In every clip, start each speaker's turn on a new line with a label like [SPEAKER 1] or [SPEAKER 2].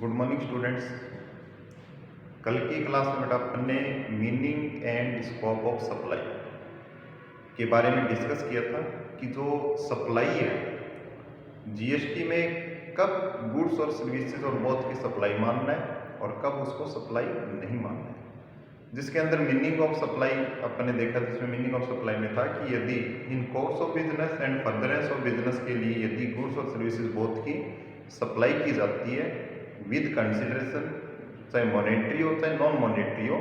[SPEAKER 1] Good morning students. कल की class में बेटा अपन ने meaning and scope of supply के बारे में डिस्कस किया था कि जो सप्लाई है जीएसटी में कब गुड्स और सर्विसेज और बोथ की सप्लाई मानना है और कब उसको सप्लाई नहीं मानना है। जिसके अंदर मीनिंग ऑफ सप्लाई अपन ने देखा, जिसमें मीनिंग ऑफ सप्लाई में था कि यदि in course of business and furtherance of business के लिए यदि गुड्स और सर्विसेज बोथ की सप्लाई की जाती है विद कंसिडरेशन, चाहे मॉनेटरी हो चाहे नॉन मॉनेटरी हो,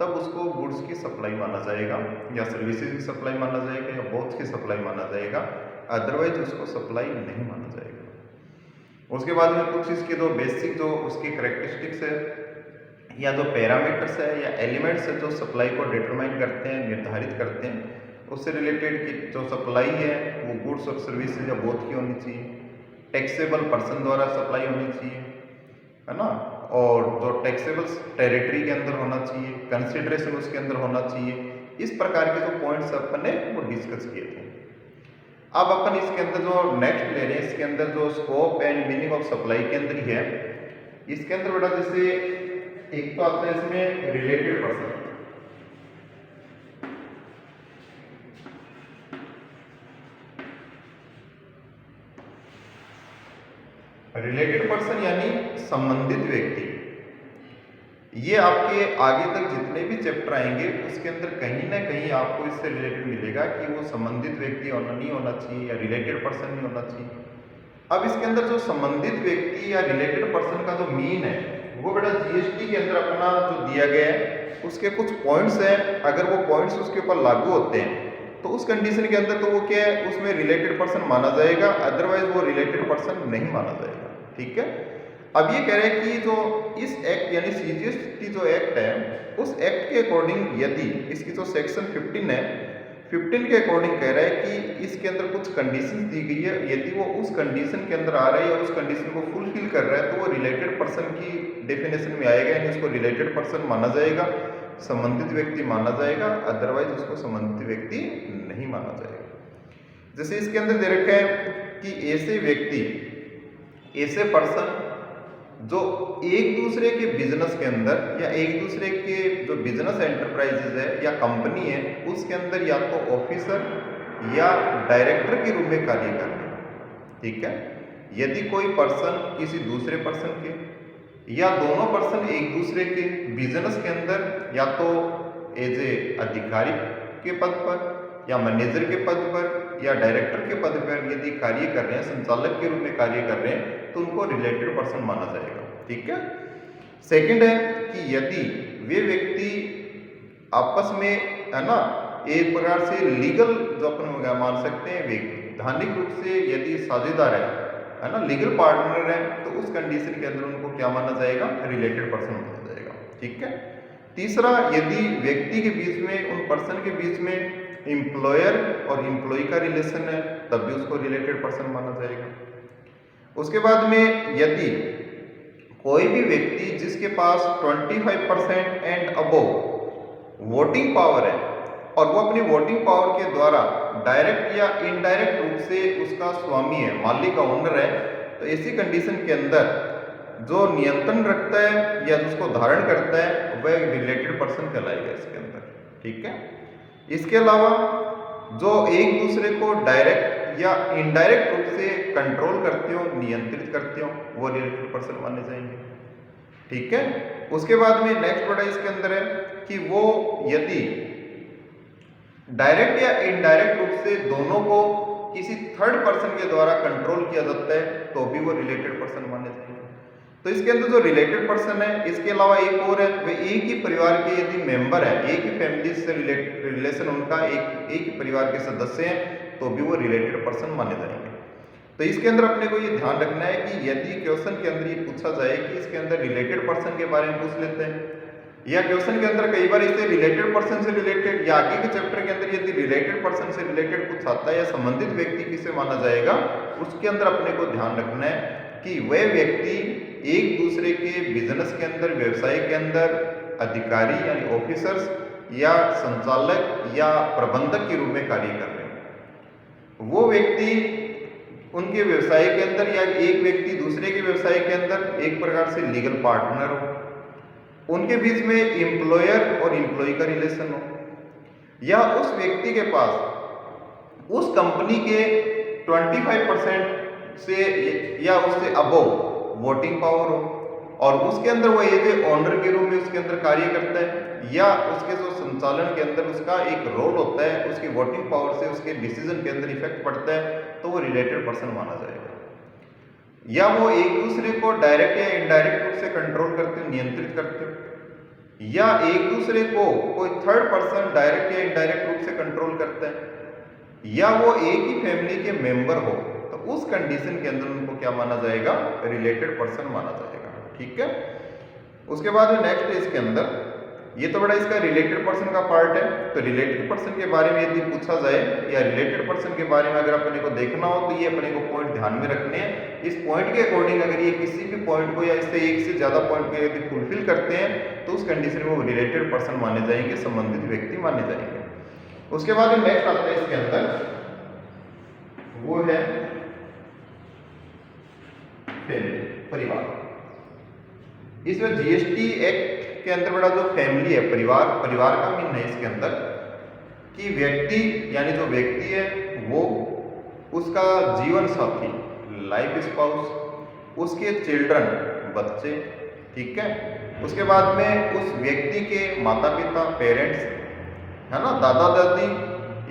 [SPEAKER 1] तब उसको गुड्स की सप्लाई माना जाएगा या सर्विसेज की सप्लाई माना जाएगा या बोथ की सप्लाई माना जाएगा। अदरवाइज उसको सप्लाई नहीं माना जाएगा। उसके बाद में कुछ इसके जो बेसिक जो उसकी करेक्टरिस्टिक्स है या जो पैरामीटर्स है या एलिमेंट्स है जो सप्लाई को डिटरमाइन करते हैं, निर्धारित करते हैं, उससे रिलेटेड की जो सप्लाई है वो गुड्स और सर्विसेज या बोथ की होनी चाहिए, टैक्सेबल पर्सन द्वारा सप्लाई होनी चाहिए, है ना, और जो टैक्सेबल टेरिटरी के अंदर होना चाहिए, कंसिडरेशन उसके अंदर होना चाहिए। इस प्रकार के जो पॉइंट्स अपन ने वो डिस्कस किए थे। अब अपन इसके अंदर जो नेक्स्ट ले रहे हैं, इसके अंदर जो scope and meaning of supply के अंदर ही है, इसके अंदर बेटा जैसे एक तो आता है इसमें रिलेटेड पर्सन। रिलेटेड पर्सन यानी संबंधित व्यक्ति। ये आपके आगे तक जितने भी चैप्टर आएंगे उसके अंदर कहीं ना कहीं आपको इससे रिलेटेड मिलेगा कि वो संबंधित व्यक्ति होना नहीं होना चाहिए या रिलेटेड पर्सन नहीं होना चाहिए। अब इसके अंदर जो संबंधित व्यक्ति या रिलेटेड पर्सन का जो मीन है वो बेटा जीएसटी के अंदर अपना जो दिया गया है उसके कुछ पॉइंट्स हैं। अगर वो पॉइंट्स उसके ऊपर लागू होते हैं तो उस कंडीशन के अंदर तो वो क्या है, उसमें रिलेटेड पर्सन माना जाएगा, अदरवाइज वो रिलेटेड पर्सन नहीं माना जाएगा। ठीक है। अब ये कह रहे हैं कि जो इस एक्ट यानी सीजीएसटी जो एक्ट है उस एक्ट के अकॉर्डिंग यदि इसकी जो सेक्शन 15 है, 15 के अकॉर्डिंग कह रहा है कि इसके अंदर कुछ कंडीशंस दी गई है, यदि वो उस कंडीशन के अंदर आ रहा है या उस कंडीशन को फुलफिल कर रहा है तो वो रिलेटेड पर्सन की डेफिनेशन में आएगा, यानी उसको रिलेटेड पर्सन माना जाएगा, संबंधित व्यक्ति माना जाएगा, अदरवाइज उसको संबंधित व्यक्ति नहीं माना जाएगा। जैसे इसके अंदर दे रखा है कि ऐसे व्यक्ति, ऐसे पर्सन जो एक दूसरे के बिजनेस के अंदर या एक दूसरे के जो बिजनेस एंटरप्राइजेज है या कंपनी है उसके अंदर या तो ऑफिसर या डायरेक्टर के रूप में कार्य कर रहे हैं। ठीक है। यदि कोई पर्सन किसी दूसरे पर्सन के या दोनों पर्सन एक दूसरे के बिजनेस के अंदर या तो एज ए अधिकारी के पद पर या मैनेजर के पद पर या डायरेक्टर के पद पर यदि कार्य कर रहे हैं, संचालक के रूप में कार्य कर रहे हैं, तो उनको रिलेटेड पर्सन माना जाएगा। ठीक है। सेकंड है कि यदि वे व्यक्ति आपस में, है ना, एक प्रकार से लीगल जो अपन मान सकते हैं वैधानिक रूप से यदि साझेदार है ना, लीगल पार्टनर है, तो उस कंडीशन के अंदर उनको क्या माना जाएगा, रिलेटेड पर्सन माना जाएगा। ठीक है। तीसरा, यदि व्यक्ति के बीच में, उन पर्सन के बीच में एम्प्लॉयर और एम्प्लॉय का रिलेशन है तब भी उसको रिलेटेड पर्सन माना जाएगा। उसके बाद में यदि कोई भी व्यक्ति जिसके पास 25% एंड अबोव वोटिंग पावर है और वो अपनी वोटिंग पावर के द्वारा डायरेक्ट या इनडायरेक्ट रूप से उसका स्वामी है, मालिक का ओनर है, तो ऐसी कंडीशन के अंदर जो नियंत्रण रखता है या जिसको धारण करता है वह रिलेटेड पर्सन कहलाएगा इसके अंदर। ठीक है। इसके अलावा जो एक दूसरे को डायरेक्ट या इनडायरेक्ट रूप से कंट्रोल करते हो, नियंत्रित करते हो, वो रिलेटेड पर्सन माने जाएंगे। ठीक है। उसके बाद में नेक्स्ट बड़ा इसके अंदर है कि वो यदि डायरेक्ट या इनडायरेक्ट रूप से दोनों को किसी थर्ड पर्सन के द्वारा कंट्रोल किया जाता है तो भी वो रिलेटेड पर्सन माने जाएंगे। तो इसके अंदर जो रिलेटेड पर्सन है, इसके अलावा एक और है, वे एक ही परिवार के यदि मेंबर है, एक ही फैमिली से रिलेशन उनका एक ही परिवार के सदस्य हैं तो भी वो रिलेटेड पर्सन माने जाएंगे। तो इसके अंदर अपने को ये ध्यान रखना है कि यदि क्वेश्चन के अंदर ये पूछा जाए कि इसके अंदर रिलेटेड पर्सन के बारे में पूछ लेते हैं या क्वेश्चन के अंदर कई बार इससे रिलेटेड पर्सन से रिलेटेड या आगे के चैप्टर के अंदर यदि रिलेटेड पर्सन से रिलेटेड कुछ आता है या संबंधित व्यक्ति किसे माना जाएगा, उसके अंदर अपने को ध्यान रखना है कि वह व्यक्ति एक दूसरे के बिजनेस के अंदर, व्यवसाय के अंदर अधिकारी यानी ऑफिसर्स या संचालक या प्रबंधक के रूप में कार्य कर रहे हैं। वो व्यक्ति उनके व्यवसाय के अंदर या एक व्यक्ति दूसरे के व्यवसाय के अंदर एक प्रकार से लीगल पार्टनर हो, उनके बीच में एम्प्लॉयर और एम्प्लॉय का रिलेशन हो, या उस व्यक्ति के पास उस कंपनी के 25% से या उससे अबव वोटिंग पावर हो और उसके अंदर वो एज ए ऑनर के रूप में उसके अंदर कार्य करता है, या उसके जो संचालन के अंदर उसका एक रोल होता है, उसकी वोटिंग पावर से उसके डिसीजन के अंदर इफेक्ट पड़ता है, तो वो रिलेटेड पर्सन माना जाएगा। या वो एक दूसरे को डायरेक्ट या इनडायरेक्ट रूप से कंट्रोल करते हो, नियंत्रित करते हो, या एक दूसरे को कोई थर्ड पर्सन डायरेक्ट या इनडायरेक्ट रूप से कंट्रोल करता है, या वो एक ही फैमिली के मेंबर हो, तो उस कंडीशन के अंदर उनको क्या माना जाएगा? रिलेटेड पर्सन माना जाएगा। ठीक है। उसके बाद नेक्स्ट है इसके अंदर, ये तो बड़ा इसका रिलेटेड पर्सन का पार्ट है। तो रिलेटेड पर्सन के बारे में यदि पूछा जाए या रिलेटेड पर्सन के बारे में अगर अपने को देखना हो, तो ये अपने को पॉइंट ध्यान में रखने हैं। इस पॉइंट के अकॉर्डिंग अगर ये किसी भी पॉइंट को या इससे एक से ज्यादा पॉइंट को यदि फुलफिल करते हैं, तो उस कंडीशन में वो रिलेटेड पर्सन माने जाएंगे, संबंधित व्यक्ति माने जाएंगे। उसके बाद नेक्स्ट आता है इसके अंदर, वो है फैमिली, परिवार। इसमें जीएसटी एक्ट के अंदर बड़ा जो फैमिली है, परिवार का मीन है इसके अंदर कि व्यक्ति यानी जो व्यक्ति है वो, उसका जीवन साथी लाइफ स्पाउस, उसके चिल्ड्रन बच्चे, ठीक है। उसके बाद में उस व्यक्ति के माता पिता पेरेंट्स, है ना, दादा दादी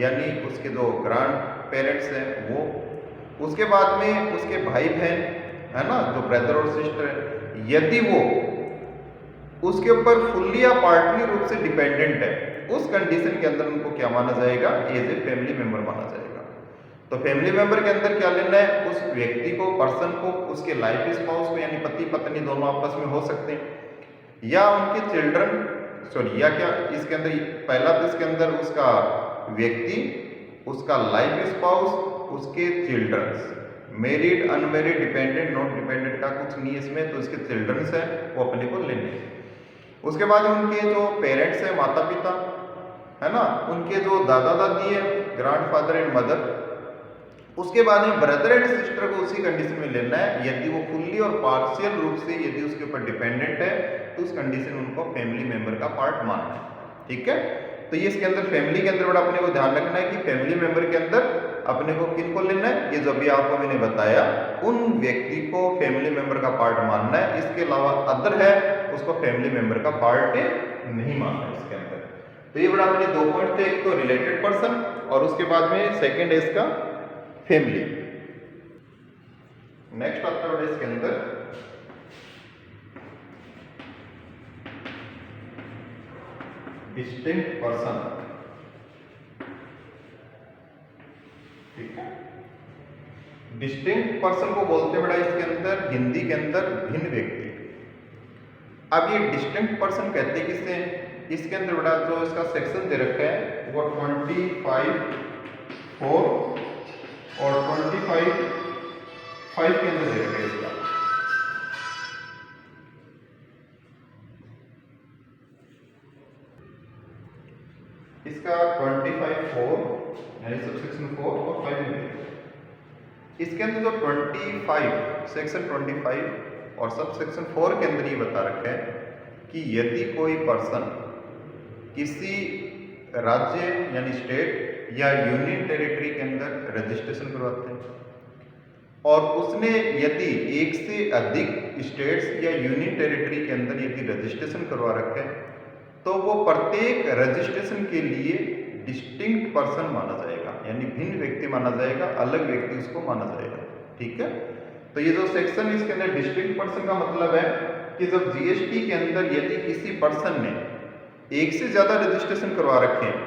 [SPEAKER 1] यानी उसके जो ग्रैंड पेरेंट्स हैं वो, उसके बाद में उसके भाई बहन, है ना, जो ब्रदर और सिस्टर है, यदि वो उसके ऊपर फुल्ली या पार्टली रूप से डिपेंडेंट है, उस कंडीशन के अंदर उनको क्या माना जाएगा? एज ए फैमिली मेंबर माना जाएगा। तो फैमिली मेंबर के अंदर क्या लेना है? उस व्यक्ति को, पर्सन को, उसके लाइफ स्पाउस को, यानी पति पत्नी दोनों आपस में हो सकते हैं, या उनके चिल्ड्रन, सॉरी, या क्या इसके अंदर पहला तो इसके अंदर उसका व्यक्ति, उसका लाइफ स्पाउस, उसके childrens, married, unmarried, dependent, not dependent का कुछ नहीं इसमें, तो इसके चिल्ड्रंस है वो अपने को लेने हैं। उसके बाद उनके जो पेरेंट्स है, माता पिता, है ना, उनके जो दादा दादी है, ग्रैंडफादर एंड मदर, उसके बाद में ब्रदर एंड सिस्टर को उसी कंडीशन में लेना है। यदि वो फुल्ली और पार्शियल रूप से यदि उसके ऊपर डिपेंडेंट है, तो उस कंडीशन में उनको फैमिली मेंबर का पार्ट मानना है। ठीक है। तो ये इसके अंदर फैमिली के अंदर बड़ा अपने को ध्यान रखना है कि फैमिली मेंबर के अंदर अपने को किन को लेना है? ये जो अभी आपको मैंने बताया, उन व्यक्ति को फैमिली मेंबर का पार्ट मानना है। इसके अलावा अदर है उसको फैमिली मेंबर का पार्ट नहीं मानना है इसके अंदर। तो ये बड़ा अपने दो पॉइंट थे, एक तो रिलेटेड पर्सन और उसके बाद में सेकेंड है इसका फैमिली। नेक्स्ट आता है इसके अंदर डिस्टिंक्ट पर्सन। ठीक है। डिस्टिंक्ट पर्सन को बोलते बड़ा इसके अंदर हिंदी के अंदर भिन्न व्यक्ति। अब ये डिस्टिंक्ट पर्सन कहते किससे? इसके अंदर बड़ा जो इसका सेक्शन दे रखा है वो 25(4) और 25(5) के अंदर दे रखा है इसका। इसका 25(4) यानी सबसेक्शन 4 और 5 में। इसके अंदर जो 25 सेक्शन 25 और सबसेक्शन 4 के अंदर ये बता रखा है कि यदि कोई पर्सन किसी राज्य यानी स्टेट या यूनियन टेरिटरी के अंदर रजिस्ट्रेशन करवाते हैं और उसने यदि एक से अधिक स्टेट्स या यूनियन टेरिटरी के अंदर यदि रजिस्ट्रेशन करवा रखे हैं, तो वो प्रत्येक रजिस्ट्रेशन के लिए डिस्टिंक्ट पर्सन माना जाएगा, यानी भिन्न व्यक्ति माना जाएगा, अलग व्यक्ति उसको माना जाएगा। ठीक है। तो ये जो सेक्शन इसके अंदर डिस्टिंक्ट पर्सन का मतलब है कि जब जीएसटी के अंदर यदि किसी पर्सन ने एक से ज्यादा रजिस्ट्रेशन करवा रखे हैं,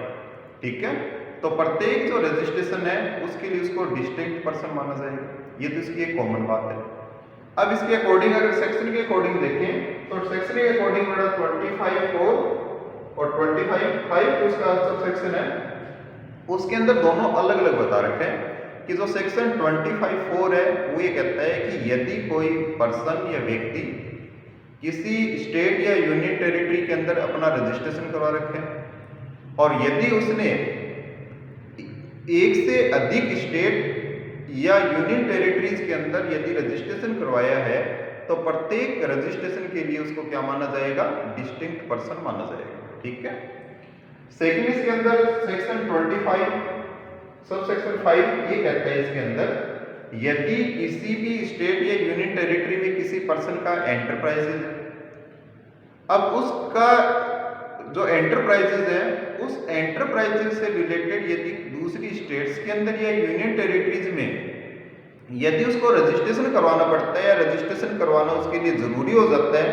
[SPEAKER 1] ठीक है, तो प्रत्येक जो रजिस्ट्रेशन है उसके लिए उसको डिस्टिंक्ट पर्सन माना जाएगा। ये तो इसकी एक कॉमन बात है। अब इसके अकॉर्डिंग अगर सेक्शन के अकॉर्डिंग देखें तो सेक्शन के अकॉर्डिंग 25(4) और 25(5) जो उसका सब सेक्शन है उसके अंदर दोनों अलग अलग बता रखे हैं कि जो सेक्शन 25(4) है वो ये कहता है कि यदि कोई पर्सन या व्यक्ति किसी स्टेट या यूनियन टेरिटरी के अंदर अपना रजिस्ट्रेशन करवा रखे और यदि उसने एक से अधिक स्टेट या यूनियन टेरिटरीज के अंदर यदि रजिस्ट्रेशन करवाया है तो प्रत्येक रजिस्ट्रेशन के लिए उसको क्या माना जाएगा, डिस्टिंक्ट पर्सन माना जाएगा। ठीक है। सेकंड इसके अंदर सेक्शन 25 सब सेक्शन 5 ये कहता है इसके अंदर, यदि किसी भी स्टेट या यूनियन टेरिटरी में किसी पर्सन का एंटरप्राइजेज है, अब उसका जो एंटरप्राइजेज है उस एंटरप्राइजेज से रिलेटेड यदि दूसरी स्टेट्स के अंदर या यूनियन टेरिटरीज में यदि उसको रजिस्ट्रेशन करवाना पड़ता है या रजिस्ट्रेशन करवाना उसके लिए जरूरी हो जाता है,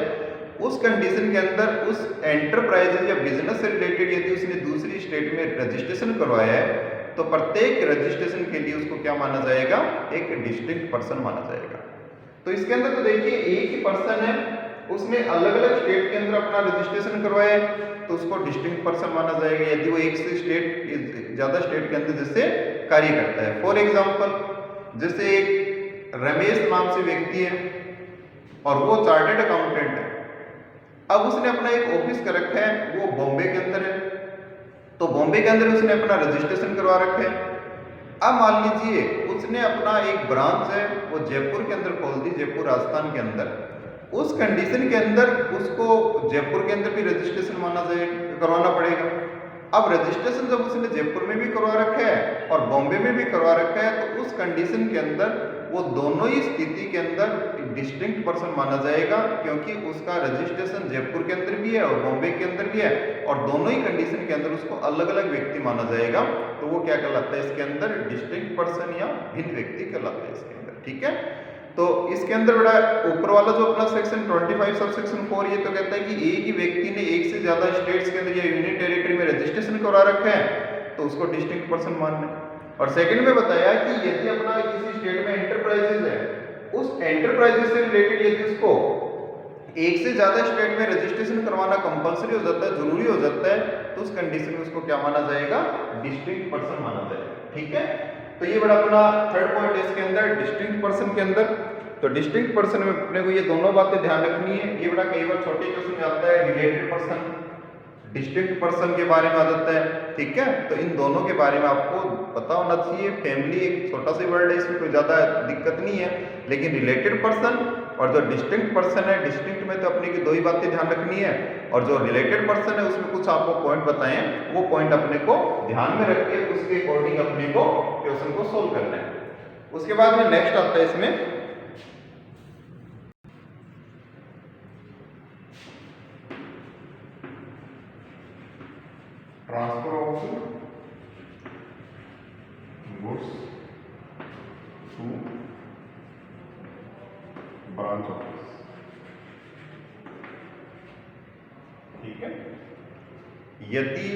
[SPEAKER 1] उस कंडीशन के अंदर उस एंटरप्राइजेज या बिजनेस से रिलेटेड यदि उसने दूसरी स्टेट में रजिस्ट्रेशन करवाया है तो प्रत्येक रजिस्ट्रेशन के लिए उसको क्या माना जाएगा, एक डिस्टिंक्ट पर्सन माना जाएगा। तो इसके अंदर तो देखिए एक ही पर्सन है, उसने अलग अलग स्टेट के अंदर अपना रजिस्ट्रेशन करवाया है तो उसको डिस्टिंक्ट पर्सन माना जाएगा यदि वो एक से स्टेट ज्यादा स्टेट के अंदर जैसे कार्य करता है। फॉर एग्जाम्पल जैसे एक रमेश नाम से व्यक्ति है और वो चार्टर्ड अकाउंटेंट है, अब उसने अपना एक ऑफिस कर रखा है, वो बॉम्बे के अंदर है, तो बॉम्बे के अंदर उसने अपना रजिस्ट्रेशन करवा रखा है। अब मान लीजिए उसने अपना एक ब्रांच है वो जयपुर के अंदर खोल दी, जयपुर राजस्थान के अंदर, उस कंडीशन के अंदर उसको जयपुर के अंदर भी रजिस्ट्रेशन माना जाएगा, करवाना पड़ेगा। अब रजिस्ट्रेशन जब उसने जयपुर में भी करवा रखा है और बॉम्बे में भी करवा रखा है तो उस कंडीशन के अंदर वो दोनों ही स्थिति के अंदर डिस्टिंक्ट पर्सन माना जाएगा, क्योंकि उसका रजिस्ट्रेशन जयपुर के अंदर भी है और बॉम्बे के अंदर भी है और दोनों ही कंडीशन के अंदर उसको अलग अलग व्यक्ति माना जाएगा। तो वो क्या कहलाता है इसके अंदर, डिस्टिंक्ट पर्सन या भिन्न व्यक्ति कहलाता है इसके अंदर। ठीक है। तो इसके अंदर बड़ा ऊपर वाला जो अपना सेक्शन 25 सब सेक्शन 4 ये तो कहता है कि एक ही व्यक्ति ने एक से ज्यादा स्टेट्स के अंदर या यूनियन टेरिटरी में रजिस्ट्रेशन करवा रखा है तो उसको डिस्टिंक्ट पर्सन मानना है। और सेकंड में बताया कि यदि अपना किसी स्टेट में एंटरप्राइजेज है, उस एंटरप्राइजेज से रिलेटेड यदि उसको एक से ज्यादा स्टेट में रजिस्ट्रेशन करवाना कंपलसरी हो जाता है, जरूरी हो जाता है, तो उस कंडीशन में उसको क्या माना जाएगा, डिस्टिंक्ट पर्सन माना जाएगा। ठीक है। तो ये बड़ा अपना थर्ड पॉइंट है इसके अंदर डिस्टिंक्ट पर्सन के अंदर। तो डिस्टिंक्ट पर्सन में अपने को ये दोनों बातें ध्यान रखनी है। ये बड़ा कई बार छोटे क्वेश्चन में आता है, रिलेटेड पर्सन डिस्टिंक्ट पर्सन के बारे में आ जाता है। ठीक है। तो इन दोनों के बारे में आपको पता होना चाहिए। फैमिली एक छोटा सा वर्ड है, इसमें कोई ज्यादा दिक्कत नहीं है, लेकिन रिलेटेड पर्सन और जो डिस्टिंक्ट पर्सन है, डिस्टिंक्ट में तो अपने की दो ही बातें ध्यान रखनी है और जो रिलेटेड पर्सन है उसमें कुछ आपको पॉइंट बताएं, वो पॉइंट अपने को ध्यान में रख के उसके अकॉर्डिंग अपने को क्वेश्चन को सोल्व करना है। उसके बाद में नेक्स्ट आता है इसमें transfer of goods to branch office. ठीक है। यदि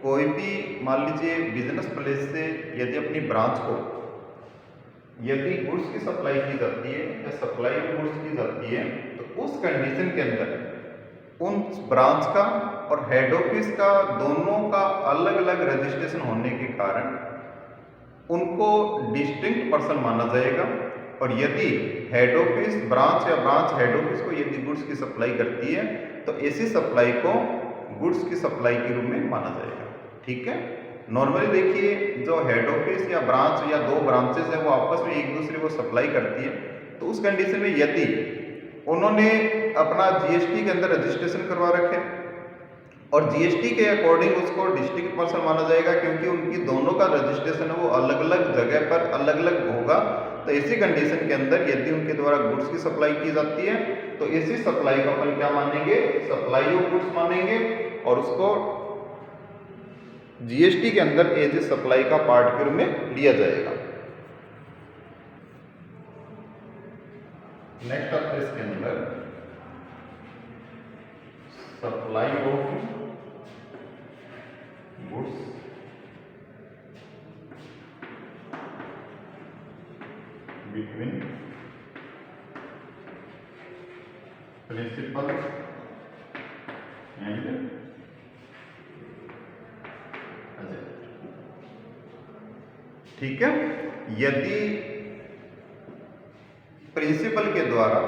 [SPEAKER 1] कोई भी मान लीजिए बिजनेस प्लेस से यदि अपनी ब्रांच को यदि गुड्स की सप्लाई की जाती है या सप्लाई ऑफ गुड्स की जाती है तो उस कंडीशन के अंदर उन ब्रांच का और हेड ऑफिस का दोनों का अलग अलग रजिस्ट्रेशन होने के कारण उनको डिस्टिंक्ट पर्सन माना जाएगा। और यदि हेड ऑफिस ब्रांच या ब्रांच हेड ऑफिस को यदि गुड्स की सप्लाई करती है तो ऐसी सप्लाई को गुड्स की सप्लाई के रूप में माना जाएगा। ठीक है। नॉर्मली देखिए जो हेड ऑफिस या ब्रांच या दो ब्रांचेस है वो आपस में एक दूसरे को सप्लाई करती है, तो उस कंडीशन में यदि उन्होंने अपना जीएसटी के अंदर रजिस्ट्रेशन करवा रखे और जीएसटी के अकॉर्डिंग उसको डिस्ट्रिक्ट पर्सन माना जाएगा, क्योंकि उनकी दोनों का रजिस्ट्रेशन है वो अलग अलग जगह पर अलग अलग होगा। तो ऐसी कंडीशन के अंदर यदि उनके द्वारा गुड्स की सप्लाई की जाती है तो ऐसी सप्लाई को अपन क्या मानेंगे, सप्लाई ऑफ गुड्स मानेंगे और उसको जीएसटी के अंदर एज ए सप्लाई का पार्ट के रूप में लिया जाएगा। नेक्स्ट आता है इसके अंदर supply of goods between principal and agent. ठीक है। यदि प्रिंसिपल के द्वारा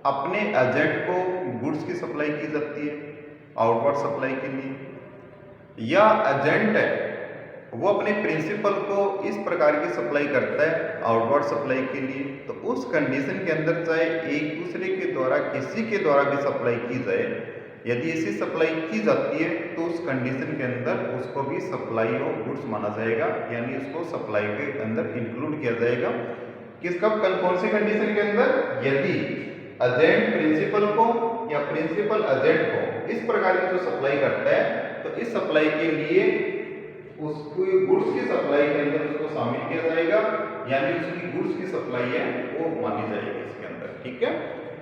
[SPEAKER 1] अपने एजेंट को गुड्स की सप्लाई की जाती है आउटवर्ड सप्लाई के लिए, या एजेंट है वो अपने प्रिंसिपल को इस प्रकार की सप्लाई करता है आउटवर्ड सप्लाई के लिए, तो उस कंडीशन के अंदर चाहे एक दूसरे के द्वारा किसी के द्वारा भी सप्लाई की जाए, यदि ऐसी सप्लाई की जाती है तो उस कंडीशन के अंदर उसको भी सप्लाई ऑफ गुड्स माना जाएगा, यानी उसको सप्लाई के अंदर इंक्लूड किया जाएगा। किस कब कौन सी कंडीशन के अंदर? यदि एजेंट प्रिंसिपल को या प्रिंसिपल एजेंट को इस प्रकार की जो सप्लाई करता है, तो इस सप्लाई के लिए उसको गुड्स की सप्लाई के अंदर उसको शामिल किया जाएगा, यानी उसकी गुड्स की सप्लाई है वो मानी जाएगी इसके अंदर। ठीक है,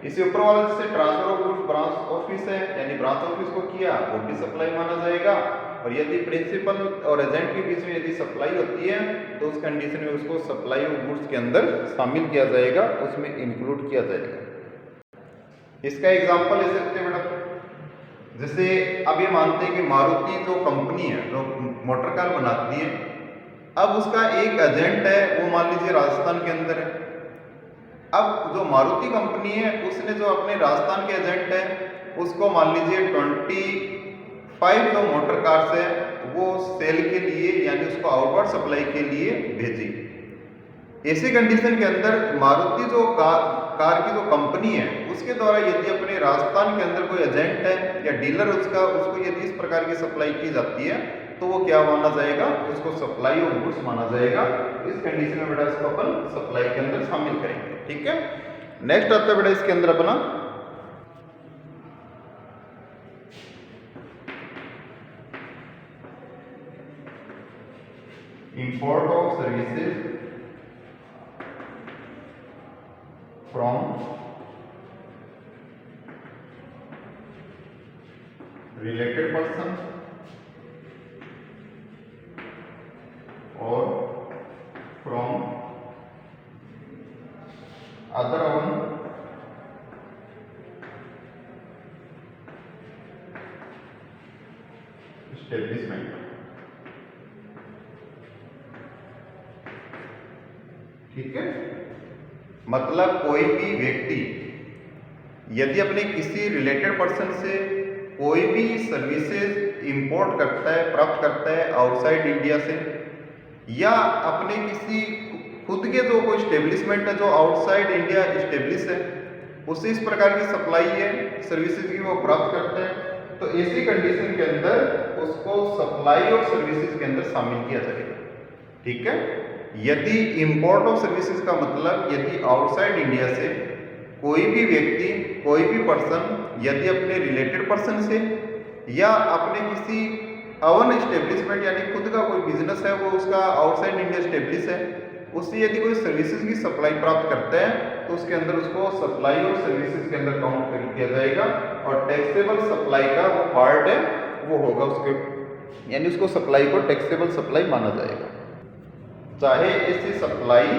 [SPEAKER 1] इसी ऊपर वाला जैसे transfer of goods branch office है, यानी ब्रांच ऑफिस को किया वो भी सप्लाई माना जाएगा। और यदि प्रिंसिपल और एजेंट के बीच में यदि सप्लाई होती है तो उस कंडीशन में उसको सप्लाई ऑफ गुड्स के अंदर शामिल किया जाएगा, उसमें इंक्लूड किया जाएगा। इसका एग्जांपल ले सकते हैं मैडम, जैसे अब ये मानते हैं कि मारुति जो कंपनी है जो मोटर कार बनाती है, अब उसका एक एजेंट है वो मान लीजिए राजस्थान के अंदर है। अब जो मारुति कंपनी है उसने जो अपने राजस्थान के एजेंट है उसको मान लीजिए 25 जो मोटर कार्स है वो सेल के लिए, यानी उसको आउटवर्ड सप्लाई के लिए भेजी। ऐसी कंडीशन के अंदर मारुति जो कार की जो कंपनी है उसके द्वारा यदि अपने राजस्थान के अंदर कोई एजेंट है या डीलर उसको यदि इस प्रकार की सप्लाई की जाती है तो वो क्या माना जाएगा? उसको सप्लाई ऑफ गुड्स माना जाएगा। इस कंडीशन में बेटा इसको अपन सप्लाई के अंदर शामिल करेंगे। ठीक है, नेक्स्ट आता है बेटा इसके अंदर अपना import of services from related person or from other one establishment। ठीक है, मतलब कोई भी व्यक्ति यदि अपने किसी रिलेटेड पर्सन से कोई भी सर्विसेज इंपोर्ट करता है, प्राप्त करता है आउटसाइड इंडिया से, या अपने किसी खुद के जो कोई स्टेब्लिशमेंट है जो आउटसाइड इंडिया स्टेब्लिश है उससे इस प्रकार की सप्लाई है सर्विसेज की वो प्राप्त करते हैं, तो ऐसी कंडीशन के अंदर उसको सप्लाई ऑफ सर्विसेज के अंदर शामिल किया जाएगा। ठीक है, यदि इंपोर्ट ऑफ सर्विसेज का मतलब यदि आउटसाइड इंडिया से कोई भी व्यक्ति कोई भी पर्सन यदि अपने रिलेटेड पर्सन से या अपने किसी अवन एस्टेब्लिशमेंट यानी खुद का कोई बिजनेस है वो उसका आउटसाइड इंडिया एस्टेब्लिश है, उससे यदि कोई सर्विसेज की सप्लाई प्राप्त करता है तो उसके अंदर उसको सप्लाई और सर्विसेज के अंदर काउंट किया जाएगा और टैक्सेबल सप्लाई का वो पार्ट है वो होगा उसके, यानी उसको सप्लाई को टैक्सेबल सप्लाई माना जाएगा, चाहे ऐसी सप्लाई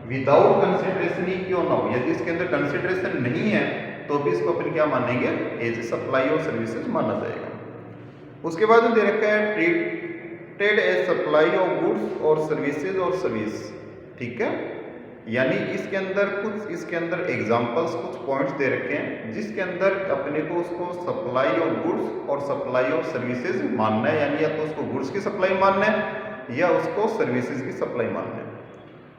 [SPEAKER 1] विदाउट कंसिडरेशन ही क्यों ना हो। यदि इसके अंदर कंसिडरेशन नहीं है तो भी इसको अपन क्या मानेंगे? एज ए सप्लाई और सर्विसेज माना जाएगा। उसके बाद में दे रखा है treated as supply of goods और सर्विसेज और सर्विस। ठीक है, यानी इसके अंदर एग्जांपल्स कुछ पॉइंट्स दे रखे हैं जिसके अंदर अपने को उसको सप्लाई ऑफ गुड्स और सप्लाई ऑफ सर्विसेज मानना है, यानी या तो उसको गुड्स की सप्लाई मानना है या उसको सर्विसेज की सप्लाई मानना है,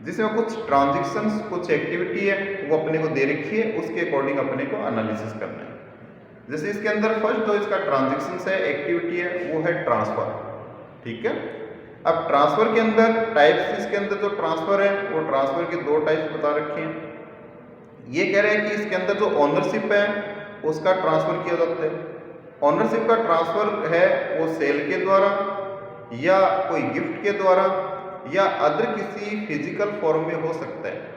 [SPEAKER 1] जिसमें कुछ ट्रांजैक्शंस कुछ एक्टिविटी है वो अपने को दे रखी है, उसके अकॉर्डिंग अपने को एनालिसिस करना है। जैसे इसके अंदर फर्स्ट जो इसका ट्रांजैक्शंस है एक्टिविटी है वो है ट्रांसफर। ठीक है, अब ट्रांसफर के अंदर टाइप्स, इसके अंदर जो ट्रांसफर है वो ट्रांसफर के दो टाइप्स बता रखे हैं। ये कह रहे हैं कि इसके अंदर जो ओनरशिप है उसका ट्रांसफर किया जाता है। ओनरशिप का ट्रांसफर है वो सेल के द्वारा या कोई गिफ्ट के द्वारा या अदर किसी फिजिकल फॉर्म में हो सकता है।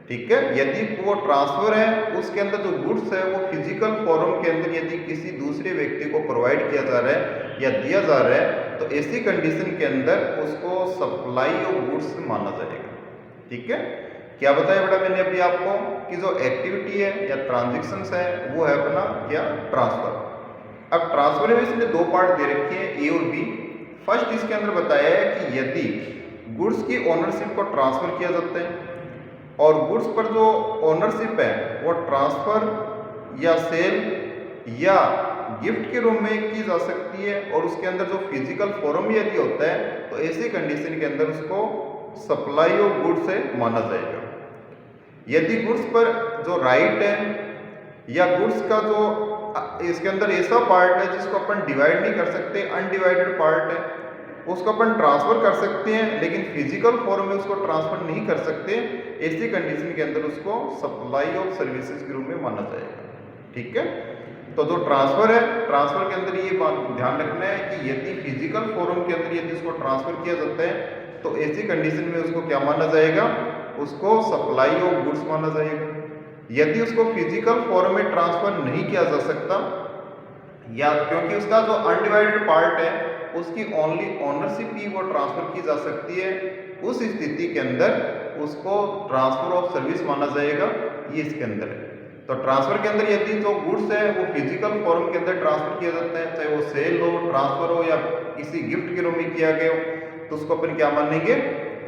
[SPEAKER 1] ठीक है, यदि वो ट्रांसफर है उसके अंदर जो गुड्स है वो फिजिकल फॉर्म के अंदर यदि किसी दूसरे व्यक्ति को प्रोवाइड किया जा रहा है या दिया जा रहा है तो ऐसी कंडीशन के अंदर उसको सप्लाई ऑफ गुड्स माना जाएगा। ठीक है, क्या बताया बेटा मैंने अभी आपको कि जो एक्टिविटी है या ट्रांजेक्शन्स है वो है अपना क्या? ट्रांसफर। अब ट्रांसफर में इसने दो पार्ट दे रखे हैं, ए और बी। फर्स्ट इसके अंदर बताया है कि यदि गुड्स की ओनरशिप को ट्रांसफर किया जाता है और गुड्स पर जो ओनरशिप है वो ट्रांसफर या सेल या गिफ्ट के रूप में की जा सकती है और उसके अंदर जो फिजिकल फॉर्म यदि होता है तो ऐसी कंडीशन के अंदर उसको सप्लाई ऑफ गुड्स से माना जाएगा। यदि गुड्स पर जो राइट है या गुड्स का जो इसके अंदर ऐसा पार्ट है जिसको अपन डिवाइड नहीं कर सकते, अनडिवाइडेड पार्ट है, उसको अपन ट्रांसफर कर सकते हैं लेकिन फिजिकल फॉर्म में उसको ट्रांसफर नहीं कर सकते, ऐसी कंडीशन के अंदर उसको सप्लाई ऑफ सर्विसेज के रूप में माना जाएगा। ठीक है, तो जो ट्रांसफर है, ट्रांसफर के अंदर ये बात ध्यान रखना है कि यदि फिजिकल फॉर्म के अंदर यदि उसको ट्रांसफर किया जाता है तो ऐसी कंडीशन में उसको क्या माना जाएगा, उसको सप्लाई ऑफ गुड्स माना जाएगा। यदि उसको फिजिकल फॉर्म में ट्रांसफर नहीं किया जा सकता या क्योंकि उसका जो अनडिवाइडेड पार्ट है उसकी ओनली ओनरशिप ही वो ट्रांसफर की जा सकती है, उस स्थिति के अंदर उसको ट्रांसफर ऑफ सर्विस माना जाएगा। ये इसके अंदर है। तो ट्रांसफर के अंदर यदि जो गुड्स है वो फिजिकल फॉर्म के अंदर ट्रांसफर किया जाता है, चाहे वो सेल हो, ट्रांसफर हो या किसी गिफ्ट के रूप में किया गया हो, तो उसको अपन क्या मानेंगे,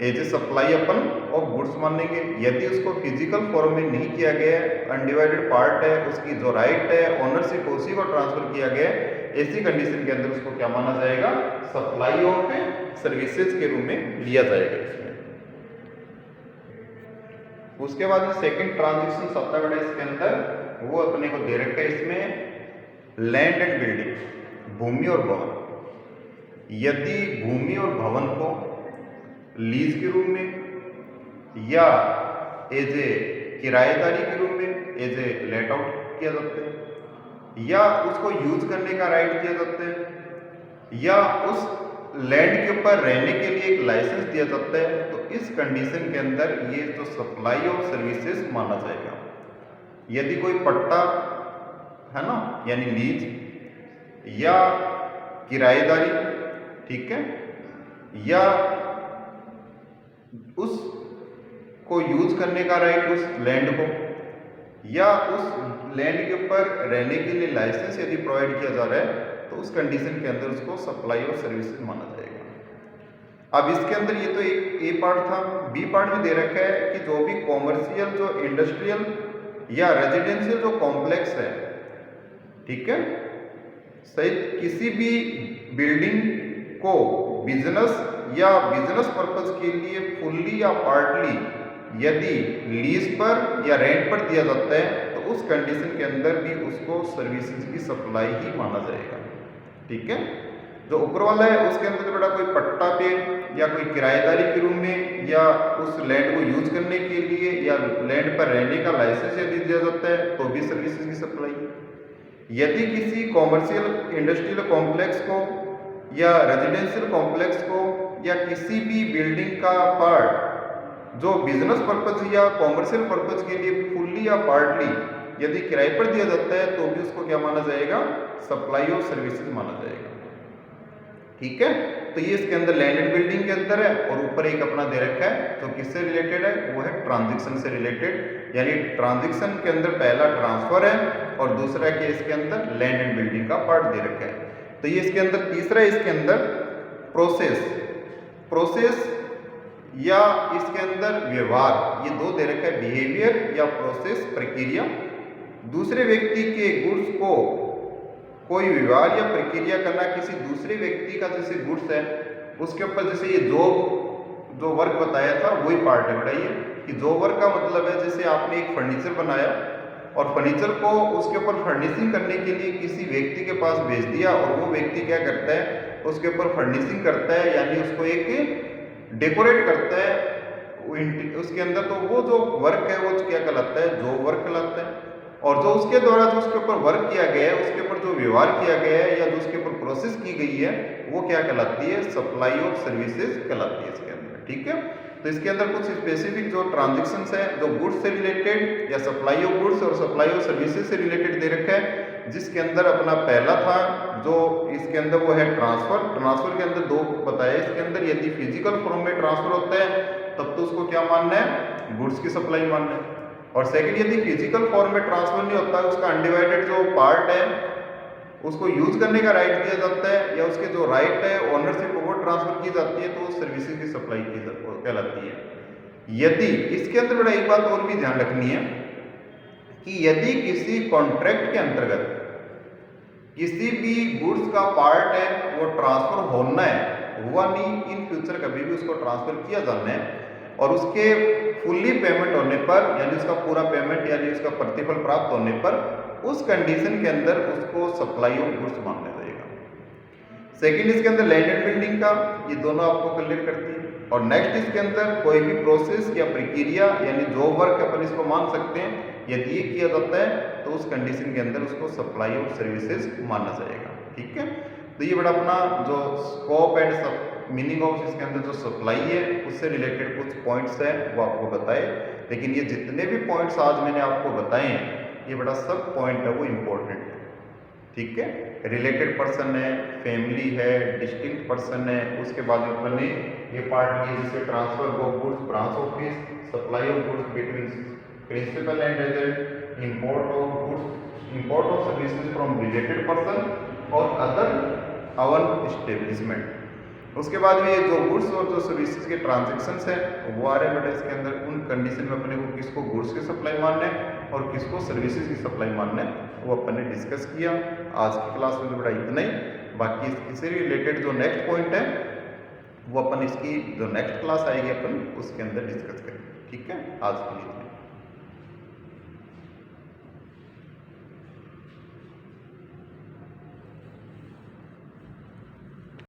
[SPEAKER 1] एज ए सप्लाई अपन ऑफ गुड्स मानेंगे। यदि उसको फिजिकल फॉर्म में नहीं किया गया है, अनडिवाइडेड पार्ट है, उसकी जो राइट है, ओनरशिप उसी को ट्रांसफर किया गया है, ऐसी कंडीशन के अंदर उसको क्या माना जाएगा, सप्लाई ऑफ सर्विसेज के रूप में लिया जाएगा इसमें। उसके बाद में सेकंड ट्रांजैक्शन सबसे बड़ा इसके अंदर वो अपने को दे रखा है इसमें लैंड एंड बिल्डिंग, भूमि और भवन। यदि भूमि और भवन को लीज के रूप में या एज ए किराएदारी के रूप में एज ए लेट आउट किया जाता है या उसको यूज करने का राइट दिया जाता है या उस लैंड के ऊपर रहने के लिए एक लाइसेंस दिया जाता है, तो इस कंडीशन के अंदर ये जो सप्लाई ऑफ सर्विसेज माना जाएगा। यदि कोई पट्टा है ना, यानी लीज या किराएदारी, ठीक है, या उस को यूज करने का राइट उस लैंड को या उस लैंड के ऊपर रहने के लिए लाइसेंस यदि प्रोवाइड किया जा रहा है तो उस कंडीशन के अंदर उसको सप्लाई और सर्विसेज माना जाएगा। अब इसके अंदर ये तो एक ए पार्ट था, बी पार्ट में दे रखा है कि जो भी कॉमर्शियल, जो इंडस्ट्रियल या रेजिडेंशियल जो कॉम्प्लेक्स है, ठीक है, सहित किसी भी बिल्डिंग को बिजनेस या बिजनेस पर्पज के लिए फुल्ली या पार्टली यदि लीज पर या रेंट पर दिया जाता है तो उस कंडीशन के अंदर भी उसको सर्विसेज की सप्लाई ही माना जाएगा। ठीक है, जो ऊपर वाला है उसके अंदर बड़ा कोई पट्टा पे या कोई किराएदारी के रूप में या उस लैंड को यूज करने के लिए या लैंड पर रहने का लाइसेंस यदि दिया जाता है तो भी सर्विसेज की सप्लाई। यदि किसी कॉमर्शियल इंडस्ट्रियल कॉम्प्लेक्स को या रेजिडेंशियल कॉम्प्लेक्स को या किसी भी बिल्डिंग का पार्ट जो बिजनेस पर्पज या कॉमर्शियल पर्पज के लिए फुल्ली या पार्टली यदि किराए पर दिया जाता है तो भी उसको क्या माना जाएगा, सप्लाई ऑफ सर्विसेज माना जाएगा। ठीक है, तो ये इसके अंदर लैंड एंड बिल्डिंग के अंदर है और ऊपर एक अपना दे रखा है जो किससे रिलेटेड है, वो है ट्रांजैक्शन से रिलेटेड। यानी ट्रांजैक्शन के अंदर पहला ट्रांसफर है और दूसरा के इसके अंदर लैंड एंड बिल्डिंग का पार्ट दे रखा है। तो ये इसके अंदर तीसरा है, इसके अंदर प्रोसेस या इसके अंदर व्यवहार, ये दो दे रखा है, बिहेवियर या प्रोसेस प्रक्रिया। दूसरे व्यक्ति के गुड्स को कोई व्यवहार या प्रक्रिया करना किसी दूसरे व्यक्ति का, जैसे गुड्स है उसके ऊपर, जैसे ये जो वर्क बताया था वही पार्ट है बेटा ये, कि जो वर्क का मतलब है जैसे आपने एक फर्नीचर बनाया और फर्नीचर को उसके ऊपर फर्निशिंग करने के लिए किसी व्यक्ति के पास भेज दिया और वो व्यक्ति क्या करता है, उसके ऊपर फर्निशिंग करता है, यानी उसको एक डेकोरेट करता है उसके अंदर। तो वो जो वर्क है वो क्या कहलाता है, जो वर्क कहलाता है। और जो उसके द्वारा जो उसके ऊपर वर्क किया गया है, उसके ऊपर जो व्यवहार किया गया है या जो उसके ऊपर प्रोसेस की गई है वो क्या कहलाती है, सप्लाई ऑफ सर्विसेज कहलाती है इसके अंदर। ठीक है, तो इसके अंदर कुछ स्पेसिफिक जो ट्रांजैक्शंस है जो गुड्स से रिलेटेड या सप्लाई ऑफ गुड्स और सप्लाई ऑफ सर्विसेज से रिलेटेड दे रखा है, जिसके अंदर अपना पहला था जो इसके अंदर वो है ट्रांसफर के अंदर दो बताया इसके अंदर, यदि फिजिकल फॉर्म में ट्रांसफर होता है तब तो उसको क्या मानना है, गुड्स की सप्लाई मानना है। और सेकंड, यदि फिजिकल फॉर्म में ट्रांसफर नहीं होता, उसका अनडिवाइडेड जो पार्ट है उसको यूज करने का राइट दिया जाता है या उसके जो राइट है ओनरशिप वो ट्रांसफर की जाती है, तो सर्विसेज की सप्लाई की कहलाती है। यदि इसके अंदर बड़ा एक बात और भी ध्यान रखनी है कि यदि किसी कॉन्ट्रैक्ट के अंतर्गत किसी भी गुड्स का पार्ट है वो ट्रांसफर होना है, हुआ नहीं, इन फ्यूचर कभी भी उसको ट्रांसफर किया जाना है और उसके फुल्ली पेमेंट होने पर यानी उसका पूरा पेमेंट यानी उसका प्रतिफल प्राप्त होने पर उस कंडीशन के अंदर उसको सप्लाई ऑफ गुड्स माना जाएगा। सेकंड इसके अंदर लैंड एंड बिल्डिंग का, ये दोनों आपको क्लियर करती है। और नेक्स्ट इसके अंदर कोई भी प्रोसेस या प्रक्रिया यानी जो वर्क अपन इसको मान सकते हैं, यदि ये किया जाता है तो उस कंडीशन के अंदर उसको सप्लाई ऑफ सर्विसेज माना जाएगा। ठीक है, तो ये बड़ा अपना जो स्कोप एंड मीनिंग ऑफ इसके अंदर जो सप्लाई है उससे रिलेटेड कुछ पॉइंट्स है वो आपको बताए। लेकिन ये जितने भी पॉइंट्स आज मैंने आपको बताए हैं ये बड़ा सब पॉइंट है वो इम्पोर्टेंट है। ठीक है, रिलेटेड पर्सन है, फैमिली है, डिस्टिंक्ट पर्सन है, उसके बाद अपन ने ये पार्ट लिए जिससे transfer of goods, branch office, supply of goods between principal and agent, import of goods, import of services from related person और अदर अवन एस्टेब्लिशमेंट। उसके बाद ये जो गुड्स और जो सर्विसेज के ट्रांजेक्शन्स हैं वो आ रहे हैं बेटा इसके अंदर। उन कंडीशन में अपने को किसको गुड्स की सप्लाई मानना है और किसको सर्विसेज की सप्लाई मानना है वो अपन ने डिस्कस किया। आज की क्लास में तो बेटा इतना ही, बाकी इससे रिलेटेड जो नेक्स्ट पॉइंट है वो अपन इसकी जो नेक्स्ट क्लास आएगी अपन उसके अंदर डिस्कस करेंगे। ठीक है, आज के लिए।